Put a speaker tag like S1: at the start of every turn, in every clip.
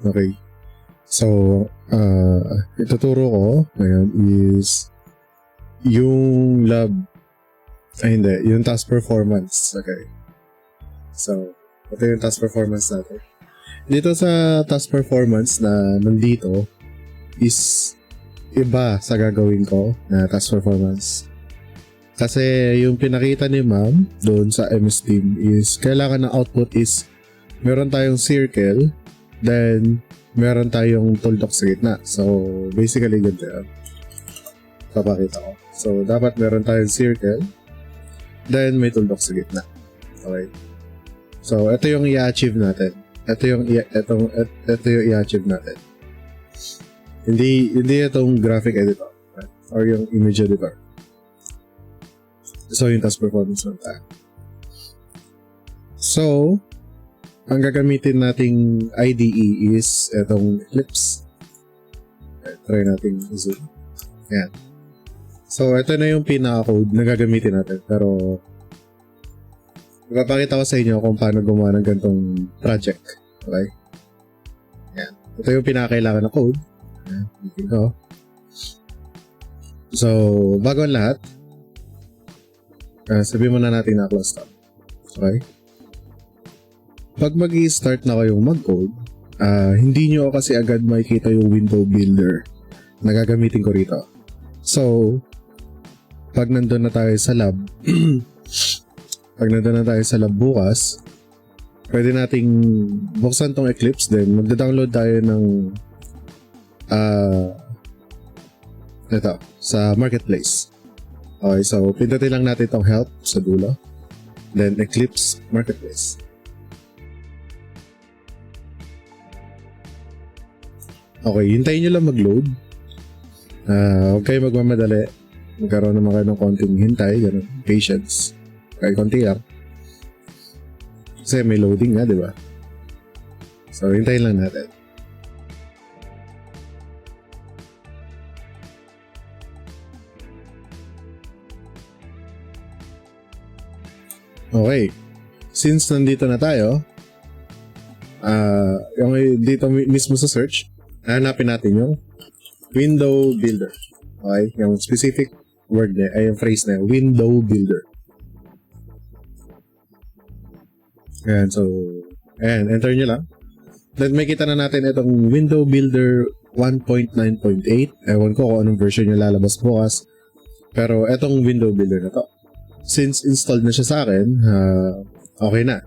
S1: Okay. So, ituturo ko ngayon is yung yung task performance. Okay. So, ito yung task performance natin. Dito sa task performance na nandito is iba sa gagawin ko na task performance. Kasi yung pinakita ni ma'am doon sa MS Team is kailangan ng output is meron tayong circle, then meron tayong tuldok sa gitna. So, basically ganito yan. Papakita ko. So, dapat meron tayong circle, then may tuldok sa gitna. Okay. So, ito yung i-achieve natin. Ito yung i-achieve natin. Hindi itong graphic editor or yung image editor. So, yung task performance naman tayo. So, ang gagamitin nating IDE is itong Eclipse. Okay, try nating zoom. Ayan. So, ito na yung pinaka-code na gagamitin natin. Pero, magpapakita ko sa inyo kung paano gumawa ng ganitong project. Okay? Ayan. Ito yung pinakakailangan na code. Ayan. Bitin ko. So, bago ang lahat, sabihin muna natin na close tab. Okay? Pag mag-i-start na kayong mag-code, hindi nyo kasi agad makikita yung window builder na gagamitin ko rito. So, pag nandun na tayo sa lab, bukas, pwede nating buksan tong Eclipse, then magda-download tayo ng ito, sa marketplace. Okay, so pindutin lang natin itong help sa dulo, then Eclipse marketplace. Okay, hintayin nyo lang mag-load. Huwag kayo magmamadali. Magkaroon naman kayo ng konting hintay, ganun, patience. Okay, konti lang. Kasi may loading nga, di ba? So, hintayin lang natin. Okay. Since nandito na tayo, yung dito mismo sa search, hanapin natin yung window builder. Okay? Yung specific word na, ay yung phrase na window builder. Ayan, so, ayan, enter nyo lang. Then may kita na natin itong window builder 1.9.8. Ewan ko kung anong version yung lalabas bukas. Pero itong window builder na to, since installed na siya sa akin, okay na.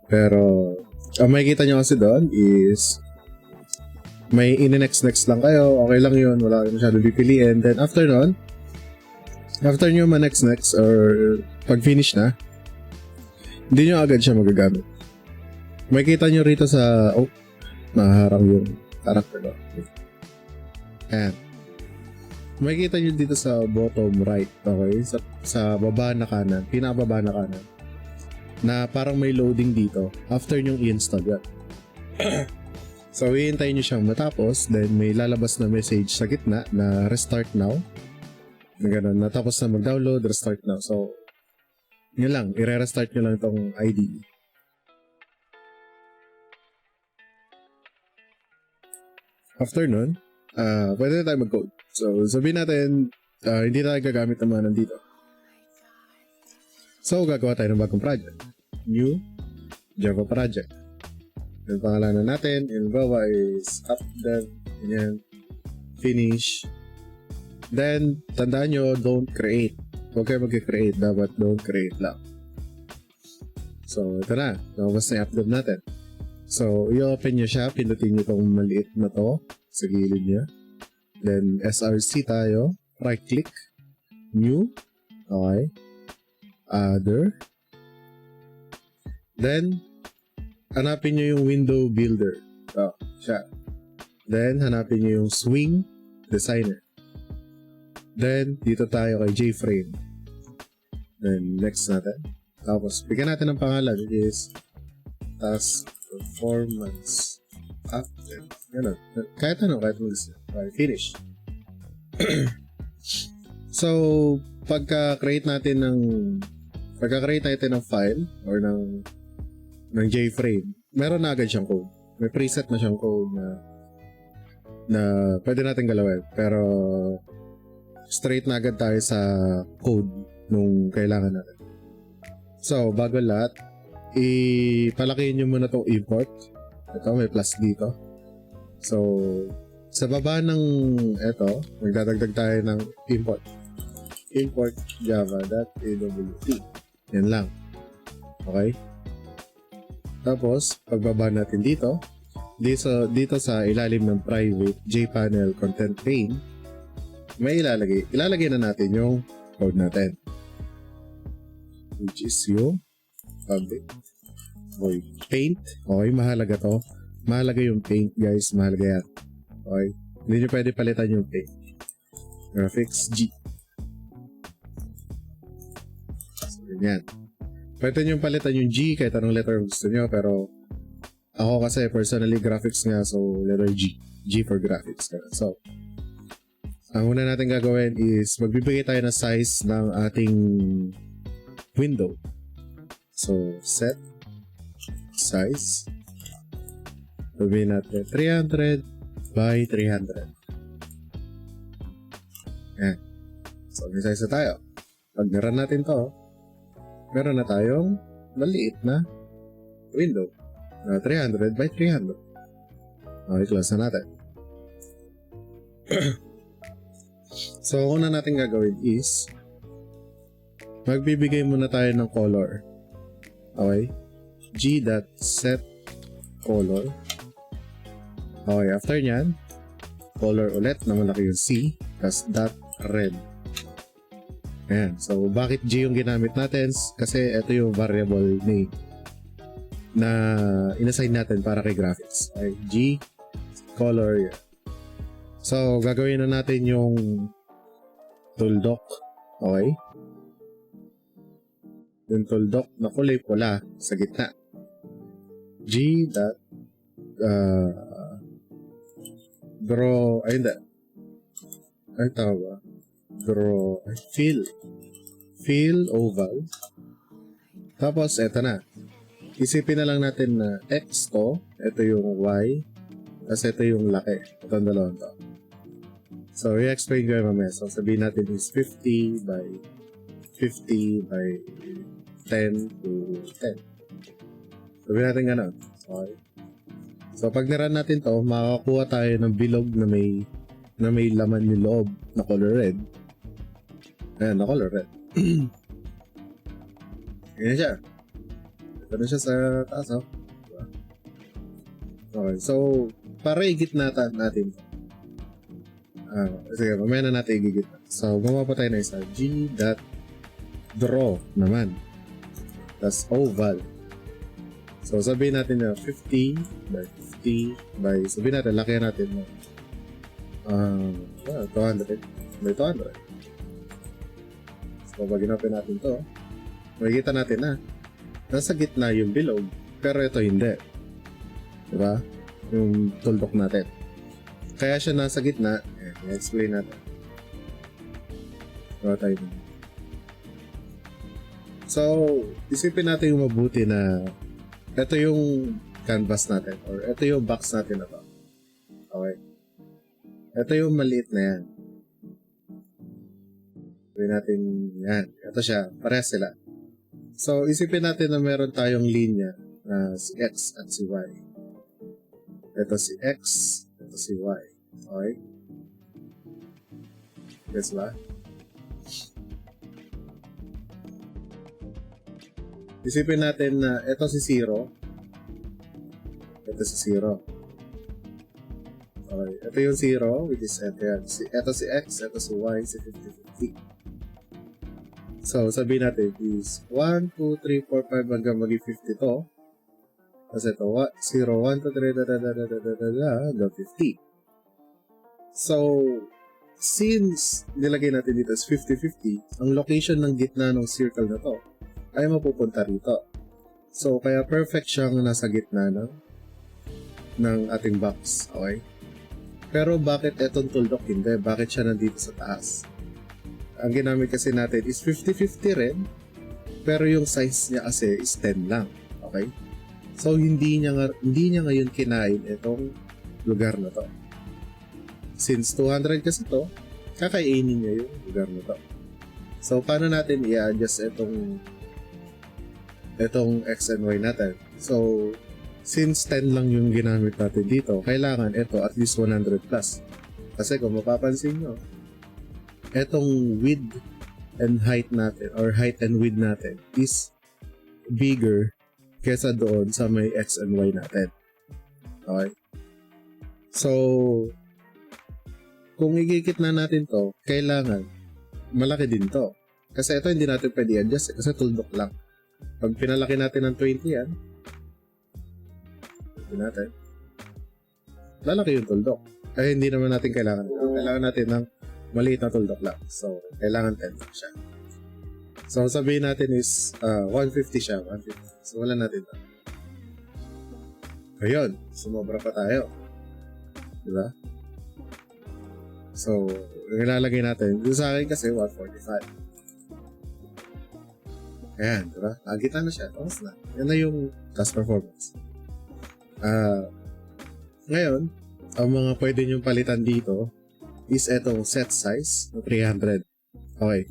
S1: Pero, ang makikita nyo kasi doon is may in-next lang kayo, okay lang yun, wala kayo masyadong pipiliin. Then after nun, after nyo ma-next or pag finish na, hindi nyo agad siya magagamit. Makikita nyo rito sa, maharang yung character ko. Ayan. Makikita nyo dito sa bottom right, okay? Sa baba na kanan, pinakababa na kanan, na parang may loading dito after nyong i-install yan. So, hihintayin nyo siyang matapos, then may lalabas na message sa gitna na restart now. Na gano'n, natapos na mag-download, restart now. So, yun lang, i-restart nyo lang itong IDE. After nun, pwede na tayo mag-code. So, sabihin natin, hindi tayo gagamit ng mga nandito. So, gagawa tayo ng bagong project. New Java project. Yung pangalanan natin, yung gawa is updev, ganyan, finish. Then, tandaan nyo, don't create. Huwag kayo mag-create, dapat don't create lang. So, ito na. Lumabas na yung updev natin. So, i-open nyo siya, pindutin nyo itong maliit na to sa gilid niya. Then, SRC tayo, right-click, new, okay, other. Then, hanapin nyo yung window builder. Siya. Then, hanapin nyo yung swing designer. Then, dito tayo kay JFrame. Then, next natin. Tapos, bigyan natin ng pangalan, which is task performance update. Ganun. Kahit ano gusto. Okay, finish. So, pagka-create natin ng file or ng JFrame, meron na agad siyang code. may preset na siyang code na pwede natin galawin. Pero straight na agad tayo sa code nung kailangan natin. So, bago lahat, ipalakihin nyo muna itong import. Ito, may plus dito. So, sa baba ng ito, magdadagdag tayo ng import. Import java.awt. Yan lang. Okay? Tapos, pagbaba natin dito sa ilalim ng private jpanel content pane, may ilalagay na natin yung code natin. Which is yung public void paint. Okay, mahalaga to. Mahalaga yung paint, guys. Mahalaga yan. Okay? Hindi nyo pwede palitan yung paint. Graphics G. So, yan. Pwede nyo palitan yung G kahit anong letter gusto nyo, pero ako kasi personally graphics nga, so letter G. G for graphics. So, ang una natin gagawin is magbibigay tayo ng size ng ating window. So, set size. Sabihin natin 300 by 300. Yan. So, may size na tayo. Pag naran natin to, meron na tayong maliit na window na 300 by 300. Okay, close na natin. So, ang una natin gagawin is magbibigay muna tayo ng color. Okay? G.setColor. Okay, after nyan, color ulit na malaki yung C, tas .red. Ayan. So, bakit G yung ginamit natin? Kasi ito yung variable name na inassign natin para kay graphics. Okay? G, color, yan. So, gagawin na natin yung tuldok. Okay? Yung tuldok na kulay pula sa gitna. G. Draw. Ay, hindi. Ay, tawa. Draw. Ay, fill oval. Tapos, eto na. Isipin na lang natin na X to. Ito yung Y. Tapos, ito yung laki. Itong dalawang to. So, i-explain ko yung mamaya. So, sabihin natin is 50 by 10 to 10. Sabihin natin gano'n. Okay. So, pag niran natin to, makakakuha tayo ng bilog na may laman yung loob na color red. Ayan, na color red. Ayan siya. Ito na siya sa taas, oh. Diba? Okay, so, para igitnatan natin to. Sige, mamaya na natin igigit. So, gumawa pa tayo na isa. G.draw naman. Tas oval. So, sabihin natin na 50 by 50 by, sabihin natin, lakihan natin mo. 200 by 200. So, pag ginapin natin to, makikita natin na nasa gitna yung bilog, pero ito hindi. Diba? Yung tuldok natin. Kaya siya nasa gitna, i-explain natin. Diba tayo dun? So, isipin natin yung mabuti na ito yung canvas natin or ito yung box natin na to. Okay? Ito yung maliit na yan. Sabihin natin yan. Ito siya. Parehas sila. So, isipin natin na meron tayong linya na si X at si Y. Ito si X, ito si Y. Okay? Gets ba? Isipin natin na ito si 0. Ito si 0. Okay. Ito yung 0, which is ito yan. Ito si X, ito si Y, si 50-50. So, sabihin natin is 1, 2, 3, 4, 5 hanggang maging 50 to. Tapos ito, 0, 1, 2, 3, hanggang 50. So, since nilagay natin dito is 50-50, ang location ng gitna ng circle na to ay mapupunta rito. So, kaya perfect siyang nasa gitna ng ating box. Okay? Pero bakit etong tuldok hindi? Bakit siya nandito sa taas? Ang ginamit kasi natin is 50-50 rin, pero yung size niya kasi is 10 lang. Okay? So, hindi niya ngayon kinain itong lugar na to. Since 200 kasi to, kakainin niya yung lugar na to. So, paano natin i-adjust itong x and y natin? So, since 10 lang yung ginamit natin dito, kailangan ito at least 100 plus. Kasi kung mapapansin nyo, itong width and height natin or height and width natin is bigger kesa doon sa may x and y natin. Okay? So, kung igikit na natin to, kailangan malaki din to. Kasi ito hindi natin pwede adjust kasi tuldok lang. Pag pinalaki natin ng 20 yan, natin, lalaki yung tuldok. Kaya hindi naman natin kailangan. Kailangan natin ng maliit na tuldok lang. So, kailangan 10 lang siya. So, sabihin natin is 150 siya. 150. So, wala natin ito. Ayun. Sumobra pa tayo. Diba? So, ilalagay natin. Dito sa akin kasi 145. Ayan. Diba? Nakita na siya. Tapos na. Yan na yung task performance. Ngayon, ang mga pwede nyong palitan dito is etong set size na 300. Okay.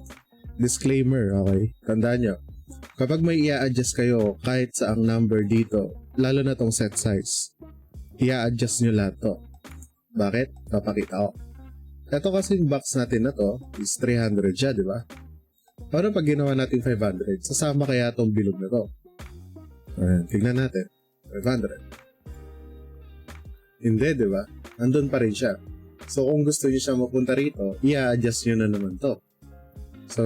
S1: Disclaimer, okay? Tandaan nyo, kapag may i-adjust kayo kahit saang number dito, lalo na tong set size, i-adjust nyo lahat to. Bakit? Papakita ko. Ito kasing box natin na to is 300 siya, di ba? Paano pag ginawa natin 500? Sasama kaya tong bilog na to? Ayan, tignan natin. 500. Hindi, di ba? Andun pa rin siya. So, kung gusto niyo siya mapunta rito, i-adjust nyo na naman to. So,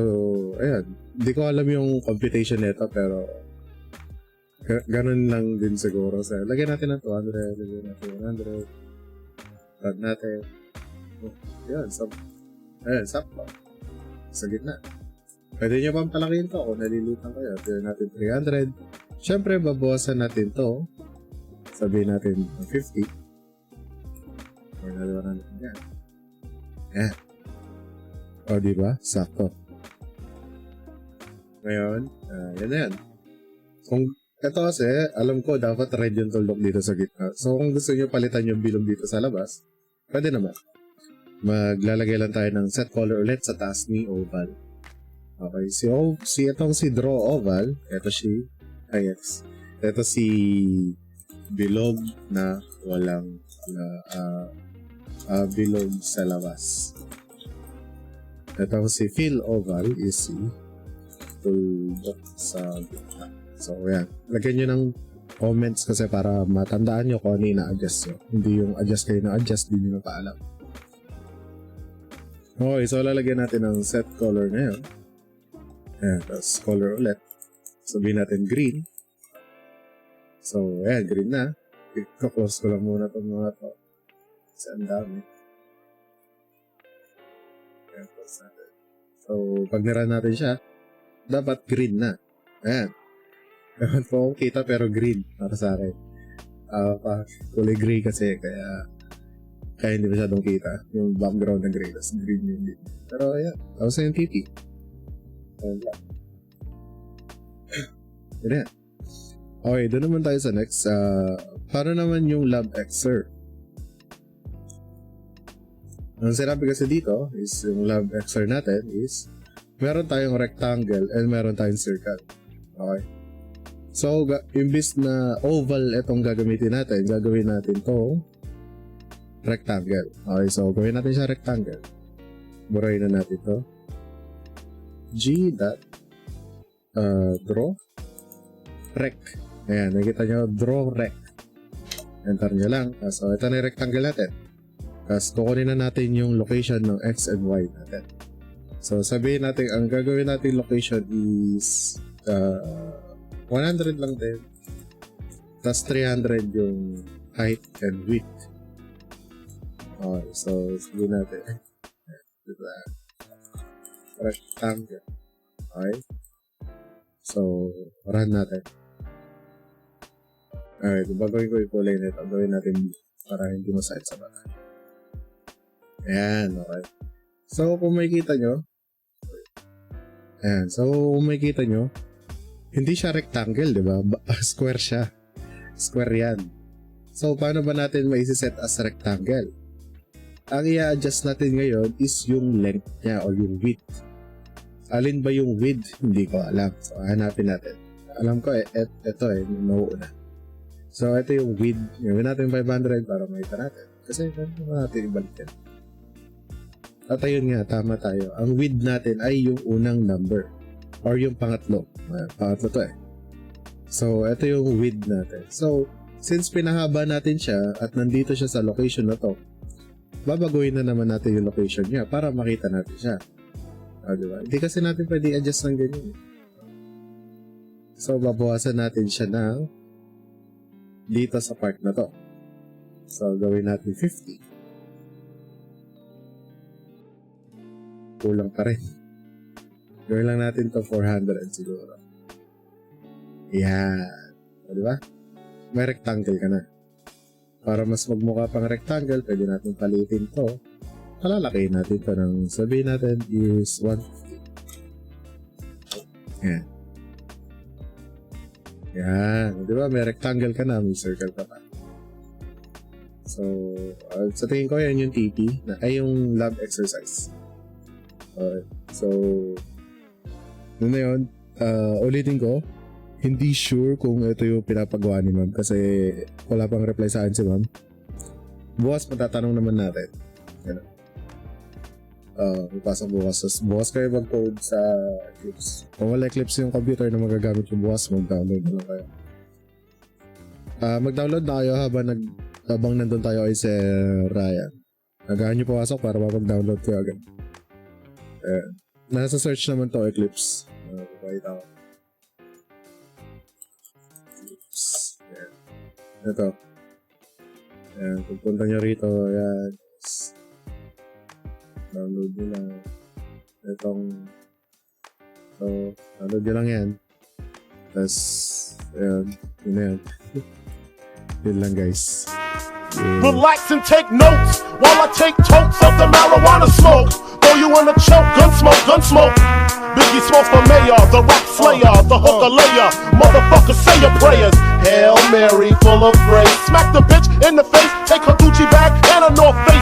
S1: ayan. Hindi ko alam yung computation nito, pero ganun lang din siguro. So, lagyan natin ng 200, lagyan natin 100, add natin. Oh, ayan, sakto. Sa gitna. Pwede nyo pang palakihin to kung nalilitan kayo. Lagyan natin 300. Siyempre, babawasan natin to. Sabihin natin 50. Or nalawa natin yan. Ayan. O, diba? Sakto. Ngayon, yan na yan. Kung ito kasi, alam ko dapat red yung tuldok dito sa gitna. So, kung gusto nyo palitan yung bilog dito sa labas, pwede naman. Maglalagay lang tayo ng set color ulit sa task ni oval. Okay, itong si draw oval, ito si bilog na walang bilog sa labas. Ito si fill oval is si tuldok sa gitna. So, yan. Lagyan nyo ng comments kasi para matandaan nyo kung ano yung na-adjust nyo. Hindi yung adjust kayo na-adjust, hindi nyo na paalam. Okay, so lalagyan natin ng set color na yun. Ayan, tapos color ulit. Sabihin natin green. So, ayan, green na. I-close ko lang muna itong mga to. Kasi ang dami. Ayan, close natin. So, pag nirun natin siya, dapat green na. Ayan. Ewan po kung kita pero green para sa akin. Kulay gray kasi kaya hindi masyadong kita. Yung background na gray, tapos green yung din. Pero ayan, tapos yung TT. Ayan lang. Yan. Okay, doon naman tayo sa next. Paano naman yung lab exer? Ang sinabi kasi dito is yung lab exer natin is meron tayong rectangle and meron tayong circle. Okay. So, imbis na oval itong gagawin natin itong rectangle. Okay, so gawin natin siya rectangle. Burayin na natin ito. Draw rec. Ayan, nakikita nyo, draw rec. Enter nyo lang. So, ito na yung rectangle natin. Tapos, kukunin na natin yung location ng X and Y natin. So, sabihin natin, ang gagawin natin location is 100 lang din. Tapos, 300 yung height and width. Okay, so, sabihin natin. Diba? Rectangle. Okay. So, run natin. Alright, bagawin ko yung kulay nito. Gawin natin para hindi masakit sa mata. Ayan, okay. So, kung makikita nyo, ayan, so, kung makikita nyo, hindi siya rectangle, di ba? Square siya. Square yan. So, paano ba natin maisiset as rectangle? Ang i-adjust natin ngayon is yung length niya o yung width. Alin ba yung width? Hindi ko alam. So, hanapin natin. Alam ko ito yung nauuna. So, ito yung width. Gawin natin 500 para makita natin. Kasi, natin ibalik yan. At ayun nga, tama tayo. Ang width natin ay yung unang number. Or yung pangatlo. Pangatlo to So, ito yung width natin. So, since pinahaba natin siya at nandito siya sa location na to, babaguhin na naman natin yung location niya para makita natin siya. Diba? Hindi kasi natin pwede adjust ng ganyan. So, babawasan natin siya ng dito sa part na to. So, gawin natin 50. Kulang pa rin. Gawin lang natin to 400 siguro. Yan. Diba? May rectangle ka na. Para mas magmukha pang rectangle, pwede natin palitin to. Palalakihin natin to ng sabihin natin is 150. Yan. Yan. Diba? May rectangle ka na, may circle ka pa. So, sa tingin ko, yan yung TP, ay yung lab exercise. So, yun na yun. Ulitin ko, hindi sure kung ito yung pinapagawa ni ma'am kasi wala pang reply sa akin si ma'am. Bukas matatanong naman natin. Ipasang bukas. Bukas kayo mag-code sa Eclipse. Kung wala Eclipse yung computer na magagamit yung bukas, mag-download na lang kayo. Mag-download na kayo habang nandun tayo ay Sir Ryan. Nagahan nyo pumasok para mapag-download kayo agad. Nasa search naman to Eclipse. Pakita ko. Yan. Ito. Yan. Pagpunta nyo rito, yan. Download nyo lang. Itong so, download nyo lang yan. Tapos, ayan. Yun na yan. Yun lang guys. Yeah.
S2: Relax and take notes while I take totes of the marijuana smoke. Throw you in a choke, gun smoke. Biggie Smalls for mayor, the rock slayer, the hooker layer. Motherfucker, say your prayers. Hail Mary, full of grace. Smack the bitch in the face, take her Gucci bag and a North Face.